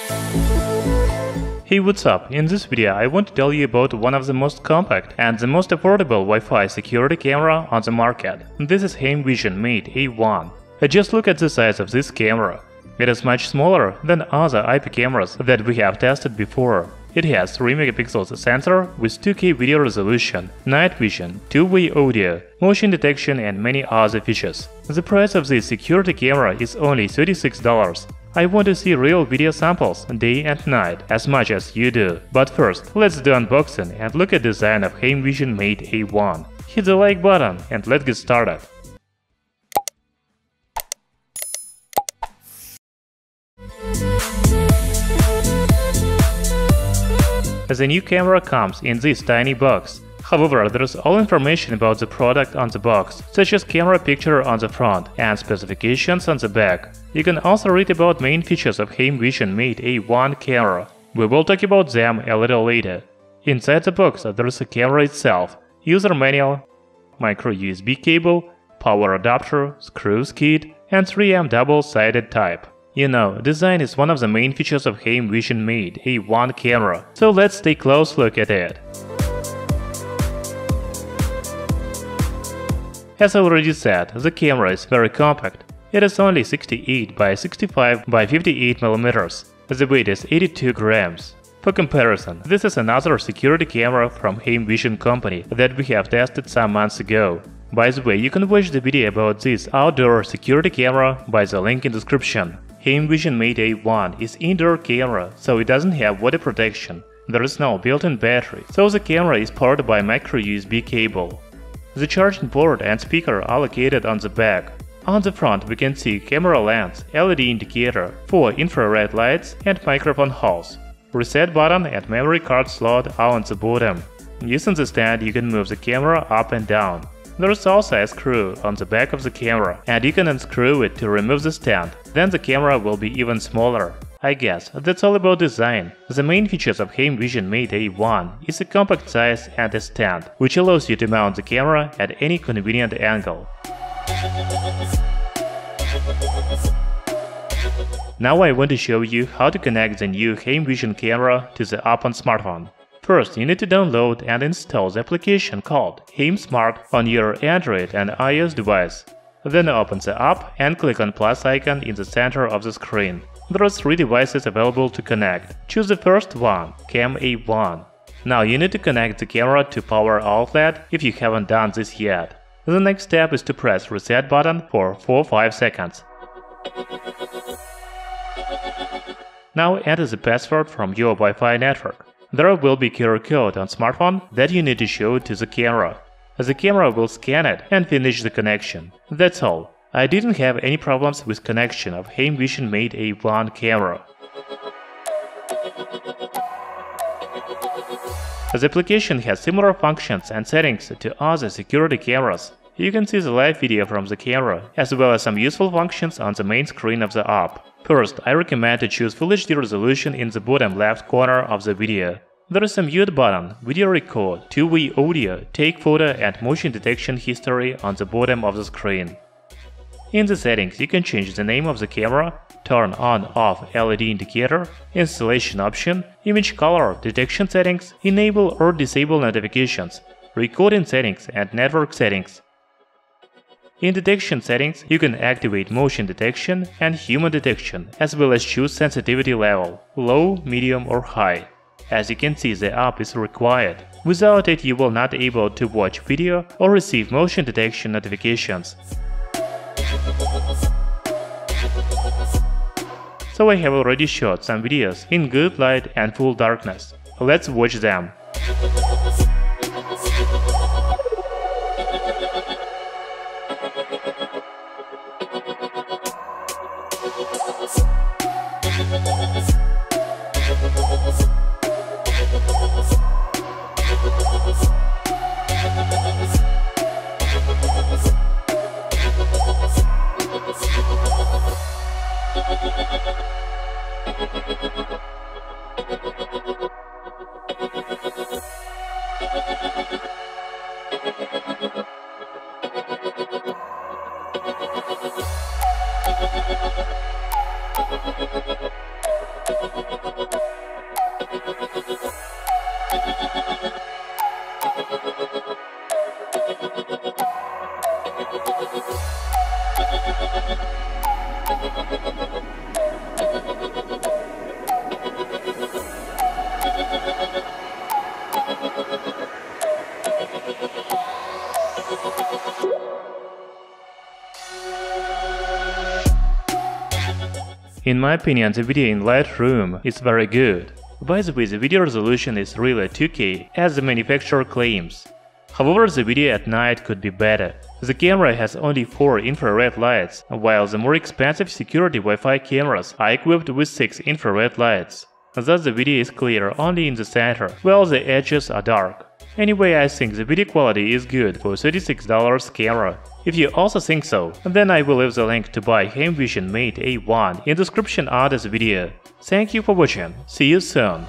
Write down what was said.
Hey, what's up? In this video I want to tell you about one of the most compact and the most affordable Wi-Fi security camera on the market. This is Heimvision Mate A1. Just look at the size of this camera. It is much smaller than other IP cameras that we have tested before. It has 3 megapixels sensor with 2K video resolution, night vision, two-way audio, motion detection and many other features. The price of this security camera is only $36. I want to see real video samples day and night as much as you do. But first, let's do unboxing and look at the design of Heimvision Mate A1. Hit the like button and let's get started. The new camera comes in this tiny box. However, there is all information about the product on the box, such as camera picture on the front and specifications on the back. You can also read about main features of Heimvision Mate A1 camera. We will talk about them a little later. Inside the box there is a camera itself, user manual, micro USB cable, power adapter, screws kit, and 3M double-sided type. You know, design is one of the main features of Heimvision Mate A1 camera, so let's take a close look at it. As I already said, the camera is very compact. It is only 68 by 65 by 58 mm. The weight is 82 grams. For comparison, this is another security camera from Heimvision company that we have tested some months ago. By the way, you can watch the video about this outdoor security camera by the link in description. Heimvision Mate A1 is indoor camera, so it doesn't have water protection. There is no built-in battery, so the camera is powered by micro USB cable. The charging port and speaker are located on the back. On the front we can see camera lens, LED indicator, 4 infrared lights and microphone holes. Reset button and memory card slot are on the bottom. Using the stand you can move the camera up and down. There is also a screw on the back of the camera, and you can unscrew it to remove the stand, then the camera will be even smaller. I guess that's all about design. The main features of Heimvision Mate A1 is a compact size and a stand, which allows you to mount the camera at any convenient angle. Now I want to show you how to connect the new Heimvision camera to the app on smartphone. First, you need to download and install the application called HeimSmart on your Android and iOS device. Then open the app and click on plus icon in the center of the screen. There are 3 devices available to connect. Choose the first one, Cam A1. Now you need to connect the camera to power outlet if you haven't done this yet. The next step is to press reset button for 4-5 seconds. Now enter the password from your Wi-Fi network. There will be QR code on smartphone that you need to show to the camera. The camera will scan it and finish the connection. That's all. I didn't have any problems with connection of Heimvision Mate A1 camera. The application has similar functions and settings to other security cameras. You can see the live video from the camera, as well as some useful functions on the main screen of the app. First, I recommend to choose Full HD resolution in the bottom left corner of the video. There is a mute button, video record, two-way audio, take photo and motion detection history on the bottom of the screen. In the settings you can change the name of the camera, turn on/off LED indicator, installation option, image color, detection settings, enable or disable notifications, recording settings and network settings. In detection settings, you can activate motion detection and human detection, as well as choose sensitivity level, low, medium or high. As you can see, the app is required. Without it, you will not be able to watch video or receive motion detection notifications. So I have already shot some videos in good light and full darkness. Let's watch them. In my opinion, the video in Lightroom is very good. By the way, the video resolution is really 2K, as the manufacturer claims. However, the video at night could be better. The camera has only 4 infrared lights, while the more expensive security Wi-Fi cameras are equipped with 6 infrared lights. Thus the video is clear only in the center, while the edges are dark. Anyway, I think the video quality is good for $36 camera. If you also think so, then I will leave the link to buy Heimvision Mate A1 in the description under this video. Thank you for watching, see you soon!